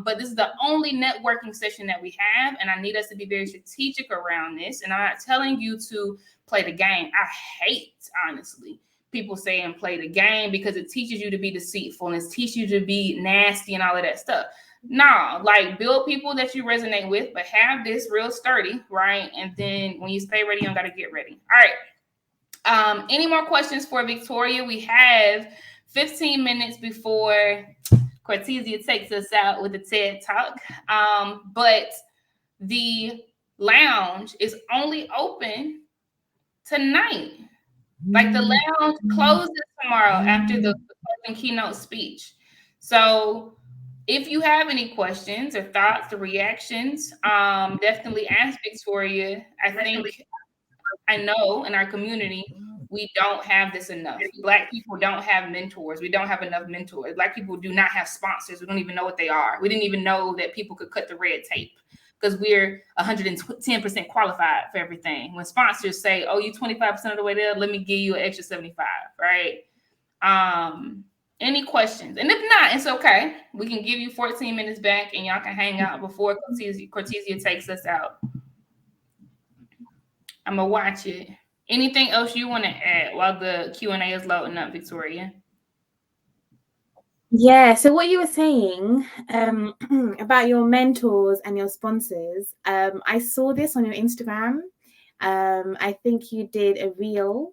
But this is the only networking session that we have, and I need us to be very strategic around this. And I'm not telling you to play the game. I hate, honestly, people saying play the game because it teaches you to be deceitful and it teaches you to be nasty and all of that stuff. No, like, build people that you resonate with, but have this real sturdy, right? And then when you stay ready, you don't got to get ready. All right. Any more questions for Victoria? We have 15 minutes before Cortesia takes us out with the TED Talk. But the lounge is only open tonight. Like, the lounge closes tomorrow after the keynote speech. So if you have any questions or thoughts or reactions, definitely ask Victoria. I know in our community, we don't have this enough. Black people don't have mentors. We don't have enough mentors. Black people do not have sponsors. We don't even know what they are. We didn't even know that people could cut the red tape because we're 110% qualified for everything. When sponsors say, oh, you 25% of the way there, let me give you an extra 75, right? Any questions? And if not, it's okay. We can give you 14 minutes back and y'all can hang out before Cortesia takes us out. I'm going to watch it. Anything else you want to add while the Q&A is loading up, Victoria? Yeah, so what you were saying about your mentors and your sponsors, I saw this on your Instagram. I think you did a reel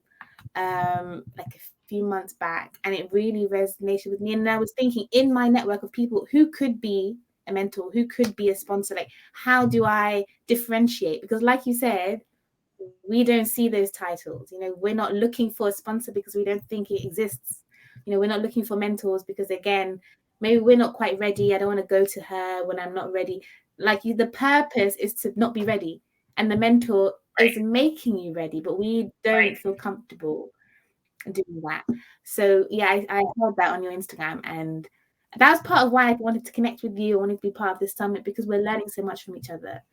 like a few months back, and it really resonated with me. And I was thinking, in my network of people, who could be a mentor, who could be a sponsor? Like, how do I differentiate? Because, like you said, we don't see those titles. We're not looking for a sponsor because we don't think it exists. We're not looking for mentors because, again, maybe we're not quite ready. I don't want to go to her when I'm not ready. Like, the purpose is to not be ready, and the mentor is Right. making you ready, but we don't Right. feel comfortable doing that. So yeah, I heard that on your Instagram, and that was part of why I wanted to connect with you. I wanted to be part of this summit because we're learning so much from each other.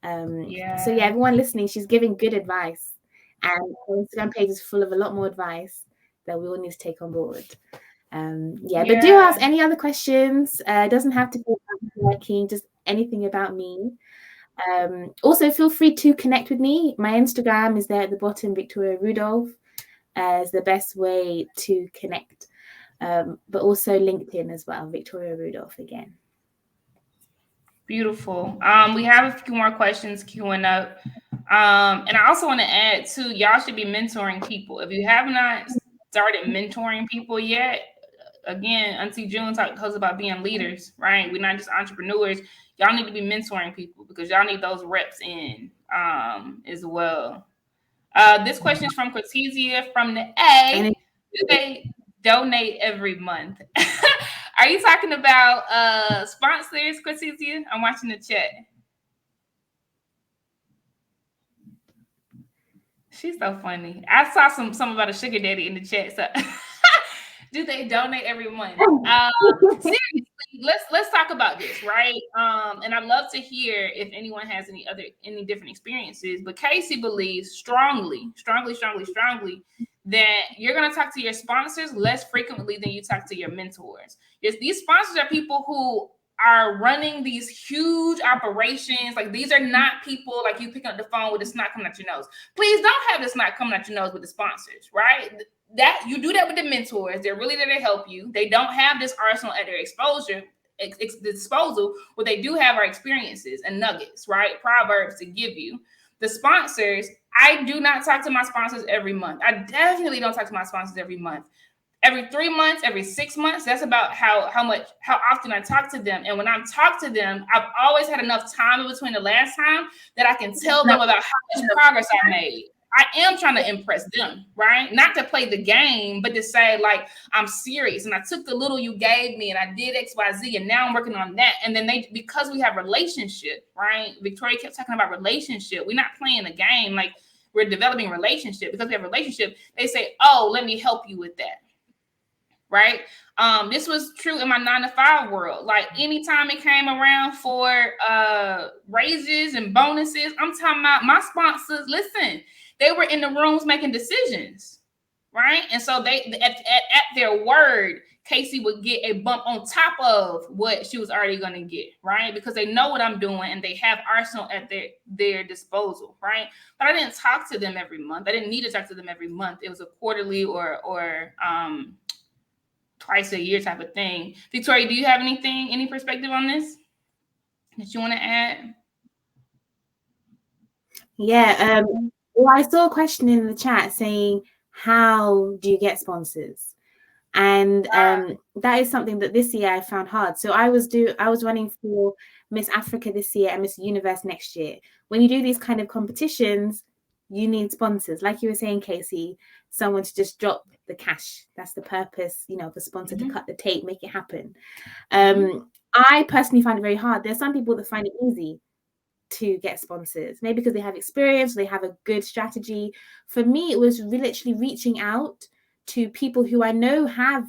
So yeah, Yeah. everyone listening, she's giving good advice, and her Instagram page is full of a lot more advice that we all need to take on board. Yeah, but do Yeah. ask any other questions. It doesn't have to be about working, just anything about me. Also, feel free to connect with me. My Instagram is there at the bottom, Victoria Rudolph, is the best way to connect. But also LinkedIn as well, Victoria Rudolph again. Beautiful. We have a few more questions queuing up. And I also want to add too, y'all should be mentoring people. If you have not started mentoring people yet, again, Auntie June talks about being leaders, right? We're not just entrepreneurs. Y'all need to be mentoring people because y'all need those reps in as well. This question is from Cortesia from the A. Do they donate every month? Are you talking about sponsors, Cortesia? I'm watching the chat. She's so funny. I saw some about a sugar daddy in the chat. So do they donate every month? Seriously, let's talk about this, right? And I'd love to hear if anyone has any different experiences. But Casey believes strongly that you're gonna talk to your sponsors less frequently than you talk to your mentors. Yes, these sponsors are people who are running these huge operations. Like, these are not people like you picking up the phone with the snot coming out your nose. Please don't have the snot coming out your nose with the sponsors, right? That you do that with the mentors. They're really there to help you. They don't have this arsenal at their disposal. What they do have are experiences and nuggets, right? Proverbs to give you. The sponsors, I do not talk to my sponsors every month. I definitely don't talk to my sponsors every month. Every 3 months, every 6 months, that's about how often I talk to them. And when I talk to them, I've always had enough time in between the last time that I can tell them about how much progress I made. I am trying to impress them, right? Not to play the game, but to say, like, I'm serious and I took the little you gave me and I did XYZ and now I'm working on that. And then because we have relationship, right? Victoria kept talking about relationship. We're not playing the game. Like, we're developing relationship. Because we have relationship, they say, oh, let me help you with that. Right. This was true in my 9-to-5 world. Like, anytime it came around for raises and bonuses, I'm talking about my sponsors. Listen, they were in the rooms making decisions, right? And so they at their word, Casey would get a bump on top of what she was already going to get, right? Because they know what I'm doing and they have arsenal at their disposal, right? But I didn't talk to them every month. I didn't need to talk to them every month. It was a quarterly or twice a year type of thing. Victoria, do you have any perspective on this that you want to add? Yeah. Well, I saw a question in the chat saying, how do you get sponsors? And that is something that this year I found hard. So I was running for Miss Africa this year and Miss Universe next year. When you do these kind of competitions, you need sponsors. Like you were saying, Casey, someone to just drop the cash. That's the purpose, of a sponsor, to cut the tape, make it happen. I personally find it very hard. There's some people that find it easy to get sponsors, maybe because they have experience, they have a good strategy. For me, it was literally reaching out to people who I know have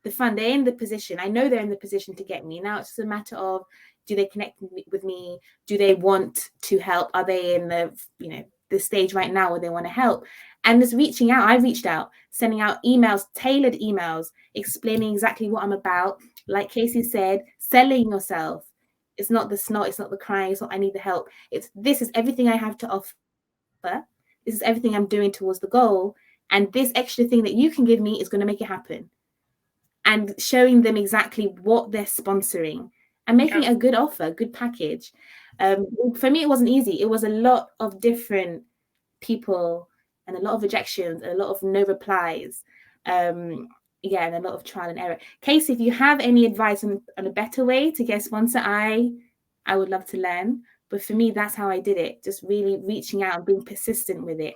the fund. They're in the position. I know they're in the position to get me. Now it's just a matter of, do they connect with me? Do they want to help? Are they in the stage right now where they want to help? And just reaching out. I reached out, sending out emails, tailored emails, explaining exactly what I'm about. Like Casey said, selling yourself. It's not the snot, it's not the crying, it's not I need the help. This is everything I have to offer. This is everything I'm doing towards the goal. And this extra thing that you can give me is going to make it happen. and showing them exactly what they're sponsoring and making a good offer, good package. For me, it wasn't easy. It was a lot of different people and a lot of rejections and a lot of no replies. Yeah, and a lot of trial and error. Casey, if you have any advice on a better way to get a sponsor, I would love to learn. But for me, that's how I did it. Just really reaching out and being persistent with it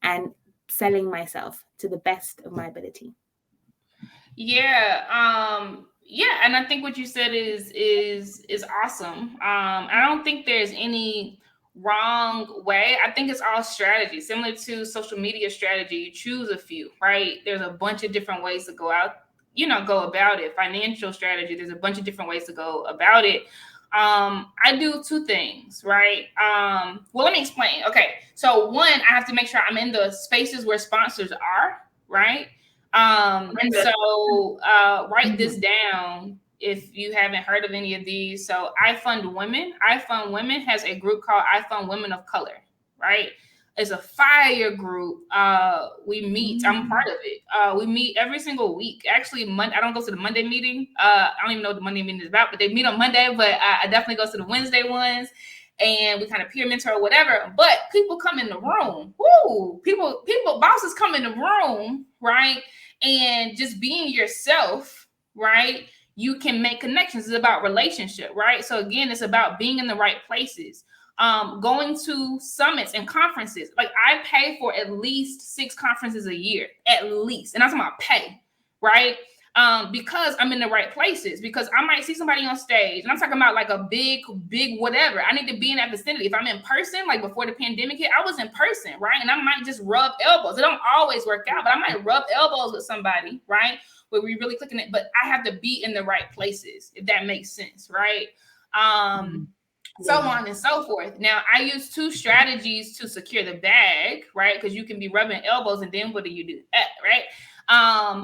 and selling myself to the best of my ability. Yeah, and I think what you said is awesome. I don't think there's any wrong way. I think it's all strategy, similar to social media strategy. You choose a few, right? There's a bunch of different ways to go about it. Financial strategy, there's a bunch of different ways to go about it. I do two things, right? Well, let me explain. Okay, so one, I have to make sure I'm in the spaces where sponsors are, right? And so write this down if you haven't heard of any of these. So I Fund Women. I Fund Women has a group called I Fund Women of Color, right? It's a fire group. We meet. I'm part of it. We meet every single week. Actually, I don't go to the Monday meeting. I don't even know what the Monday meeting is about, but they meet on Monday. But I definitely go to the Wednesday ones, and we kind of peer mentor or whatever. But people come in the room. Woo! People, bosses come in the room, right? And just being yourself, right? You can make connections. It's about relationship, right? So again, it's about being in the right places. Going to summits and conferences. Like I pay for at least 6 conferences a year, at least. And I'm talking about pay, right? Because I'm in the right places, because I might see somebody on stage and I'm talking about like a big whatever. I need to be in that vicinity. If I'm in person, like before the pandemic hit, I was in person, right? And I might just rub elbows. It don't always work out, but I might rub elbows with somebody, right? Where we really clicking it, but I have to be in the right places, if that makes sense, right? So on and so forth. Now, I use 2 strategies to secure the bag, right? Because you can be rubbing elbows and then what do you do? Right?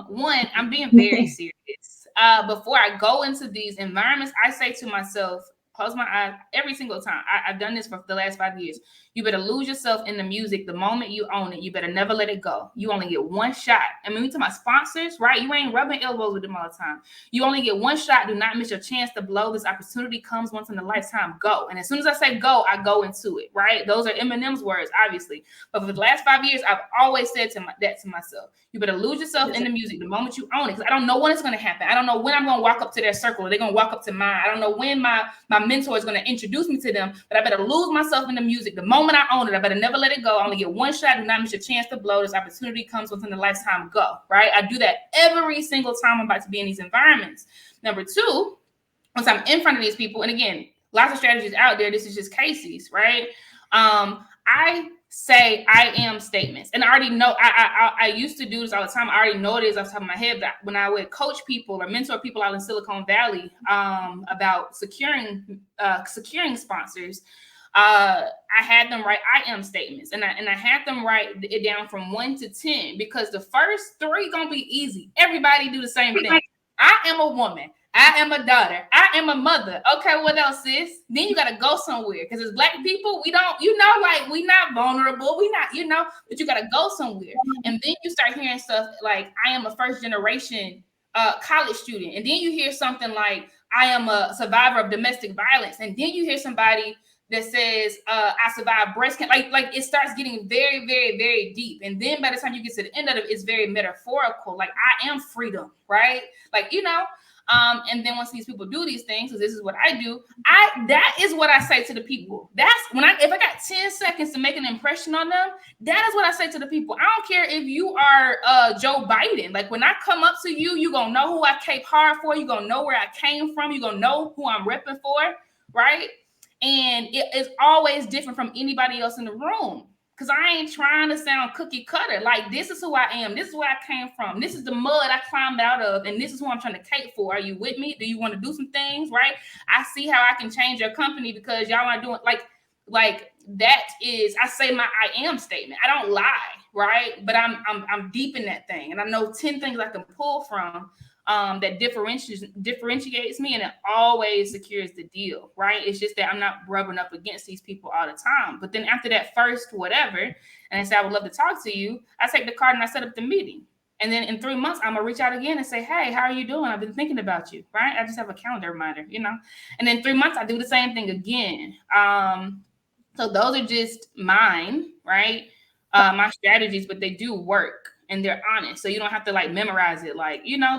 One, I'm being very serious. Before I go into these environments, I say to myself, close my eyes every single time. I've done this for the last 5 years. You better lose yourself in the music the moment you own it. You better never let it go. You only get one shot. I mean, we talk about sponsors, right? You ain't rubbing elbows with them all the time. You only get one shot. Do not miss your chance to blow. This opportunity comes once in a lifetime. Go. And as soon as I say go, I go into it, right? Those are Eminem's words, obviously. But for the last 5 years, I've always said that to myself. You better lose yourself in the music the moment you own it, because I don't know when it's going to happen. I don't know when I'm going to walk up to their circle or they're going to walk up to mine. I don't know when my mentor is going to introduce me to them, but I better lose myself in the music the moment I own it. I better never let it go. I only get one shot. Do not miss your chance to blow. This opportunity comes within a lifetime. Go, right? I do that every single time I'm about to be in these environments. Number 2, once I'm in front of these people, and again, lots of strategies out there. This is just Casey's, right? I say I am statements, and I already know. I used to do this all the time. I already know it is off the top of my head. But when I would coach people or mentor people out in Silicon Valley about securing sponsors, I had them write I am statements, and I had them write it down from 1 to 10, because the first 3 gonna be easy. Everybody do the same thing. I am a woman. I am a daughter. I am a mother. Okay, what else, sis? Then you gotta go somewhere, because as Black people, we don't, like we not vulnerable. We not, but you gotta go somewhere. And then you start hearing stuff like I am a first generation college student, and then you hear something like I am a survivor of domestic violence, and then you hear somebody that says I survived breast cancer. Like it starts getting very, very, very deep. And then by the time you get to the end of it, it's very metaphorical. Like I am freedom, right? Like, and then once these people do these things, because this is what I do, that is what I say to the people. That's when if I got 10 seconds to make an impression on them, that is what I say to the people. I don't care if you are Joe Biden. Like when I come up to you, you're gonna know who I cape hard for, you're gonna know where I came from, you're gonna know who I'm repping for, right? And it is always different from anybody else in the room. Because I ain't trying to sound cookie cutter. Like, this is who I am. This is where I came from. This is the mud I climbed out of. And this is who I'm trying to cape for. Are you with me? Do you want to do some things, right? I see how I can change your company because y'all are doing, like that is, I say my I am statement. I don't lie, right? But I'm deep in that thing. And I know 10 things I can pull from that differentiates me, and it always secures the deal, right? It's just that I'm not rubbing up against these people all the time. But then after that first whatever, and I say I would love to talk to you, I take the card and I set up the meeting. And then in 3 months, I'm gonna reach out again and say, hey, how are you doing? I've been thinking about you, right? I just have a calendar reminder, And then 3 months, I do the same thing again. So those are just mine, right? My strategies, but they do work and they're honest. So you don't have to like memorize it. Like you know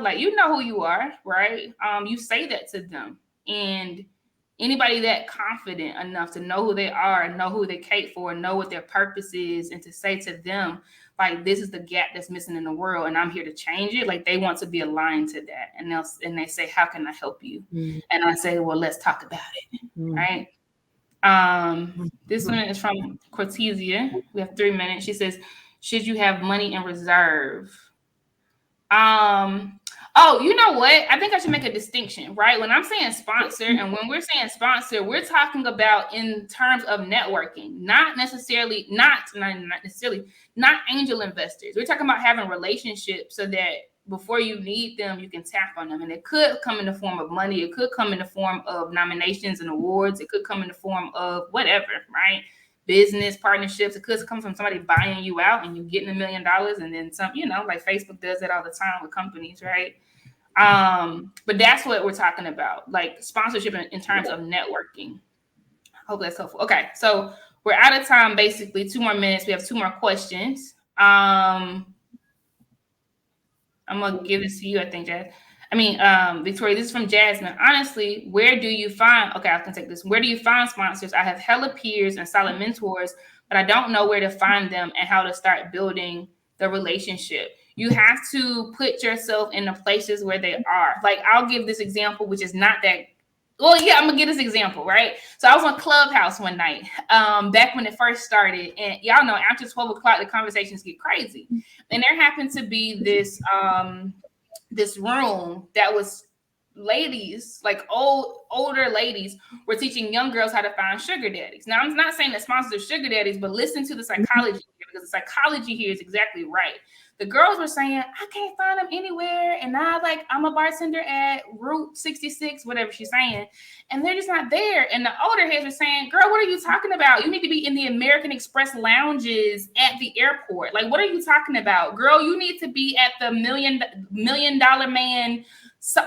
who you are, right? You say that to them. And anybody that confident enough to know who they are and know who they cater for, and know what their purpose is, and to say to them, like, this is the gap that's missing in the world and I'm here to change it. Like they want to be aligned to that. And they say, how can I help you? And I say, well, let's talk about it. Right. This one is from Cortesia. We have 3 minutes. She says, should you have money in reserve? Oh, you know what? I think I should make a distinction, right? When I'm saying sponsor and when we're saying sponsor, we're talking about in terms of networking, not angel investors. We're talking about having relationships so that before you need them, you can tap on them. And it could come in the form of money. It could come in the form of nominations and awards. It could come in the form of whatever, right? Business partnerships. It could come from somebody buying you out and you getting $1 million and then some, like Facebook does it all the time with companies, right? But that's what we're talking about, like sponsorship in terms of networking. I hope that's helpful. Okay, so we're out of time, basically. 2 more minutes. We have 2 more questions. I'm gonna give this to you, I think, Jazz. Victoria, this is from Jasmine. Honestly, where do you find, okay, I can take this. Where do you find sponsors? I have hella peers and solid mentors, but I don't know where to find them and how to start building the relationship. You have to put yourself in the places where they are. Like, I'll give this example, which is not that, well, yeah, I'm gonna give this example, right? So I was on Clubhouse one night, back when it first started, and y'all know after 12 o'clock, the conversations get crazy. And there happened to be this room that was ladies, like older ladies, were teaching young girls how to find sugar daddies. Now, I'm not saying that sponsors are sugar daddies, but listen to the psychology here, because the psychology here is exactly right. The girls were saying, I can't find them anywhere. And I'm a bartender at Route 66, whatever she's saying. And they're just not there. And the older heads were saying, girl, what are you talking about? You need to be in the American Express lounges at the airport. Like, what are you talking about? Girl, you need to be at the million dollar man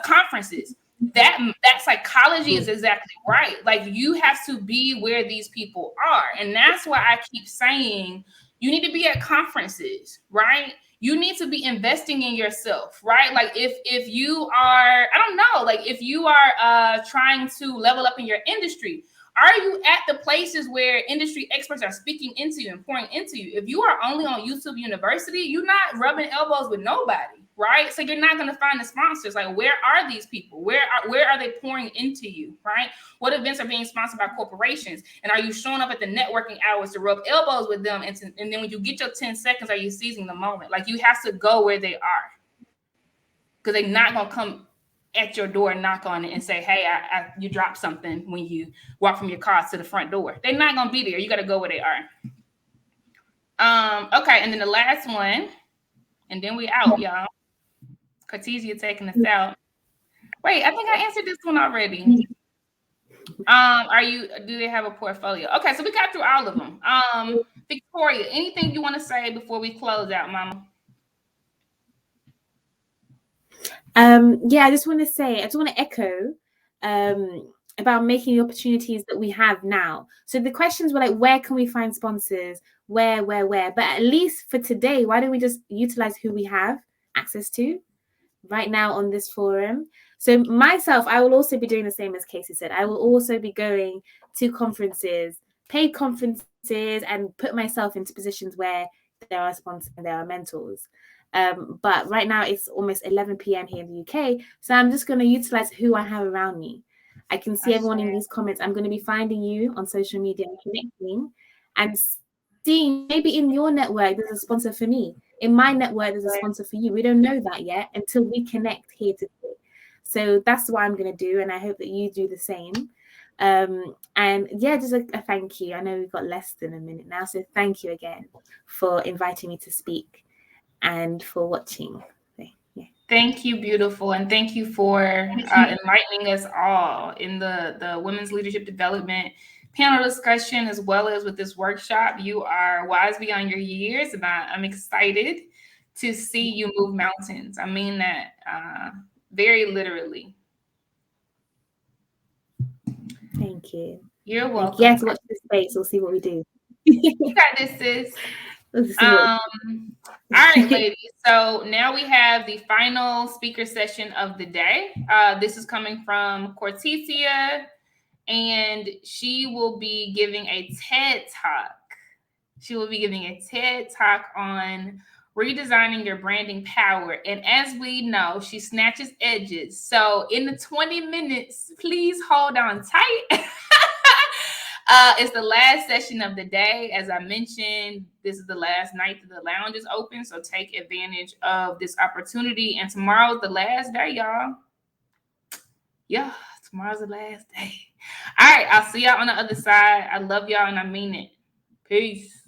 conferences. That psychology is exactly right. Like, you have to be where these people are. And that's why I keep saying you need to be at conferences, right? You need to be investing in yourself, right? Like if you are, I don't know, like if you are trying to level up in your industry, are you at the places where industry experts are speaking into you and pouring into you? If you are only on YouTube University, you're not rubbing elbows with nobody, right? So you're not going to find the sponsors. Like, where are these people? Where are they pouring into you, right? What events are being sponsored by corporations? And are you showing up at the networking hours to rub elbows with them? And then when you get your 10 seconds, are you seizing the moment? Like, you have to go where they are, because they're not going to come at your door and knock on it and say, hey, you dropped something when you walk from your car to the front door. They're not going to be there. You got to go where they are. Okay, and then the last one, and then we out, y'all. Cortesia taking us out. Wait, I think I answered this one already. Do they have a portfolio? Okay, so we got through all of them. Victoria, anything you want to say before we close out, Mama? Yeah, I just want to echo about making the opportunities that we have now. So the questions were like, where can we find sponsors? Where? But at least for today, why don't we just utilize who we have access to right now on this forum? So myself, I will also be doing the same as Casey said. I will also be going to conferences, paid conferences, and put myself into positions where there are sponsors and there are mentors. But right now it's almost 11 p.m. here in the UK. So I'm just going to utilize who I have around me. I can see everyone in these comments. I'm going to be finding you on social media and connecting and seeing maybe in your network there's a sponsor for me. In my network, there's a sponsor for you. We don't know that yet until we connect here today. So that's what I'm going to do. And I hope that you do the same. And yeah, just a thank you. I know we've got less than a minute now. So thank you again for inviting me to speak and for watching. Yeah. Thank you, beautiful. And thank you for enlightening us all in the Women's Leadership Development panel discussion, as well as with this workshop. You are wise beyond your years, and I'm excited to see you move mountains. I mean that very literally. Thank you. You're Thank welcome. you. You have to watch this space. We'll see what we do. You got this, sis. All right, ladies. So now we have the final speaker session of the day. This is coming from Cortesia, and she will be giving a TED Talk. She will be giving a TED Talk on redesigning your branding power. And as we know, she snatches edges. So in the 20 minutes, please hold on tight. It's the last session of the day. As I mentioned, this is the last night that the lounge is open. So take advantage of this opportunity. And tomorrow's the last day, y'all. Yeah, tomorrow's the last day. All right, I'll see y'all on the other side. I love y'all and I mean it. Peace.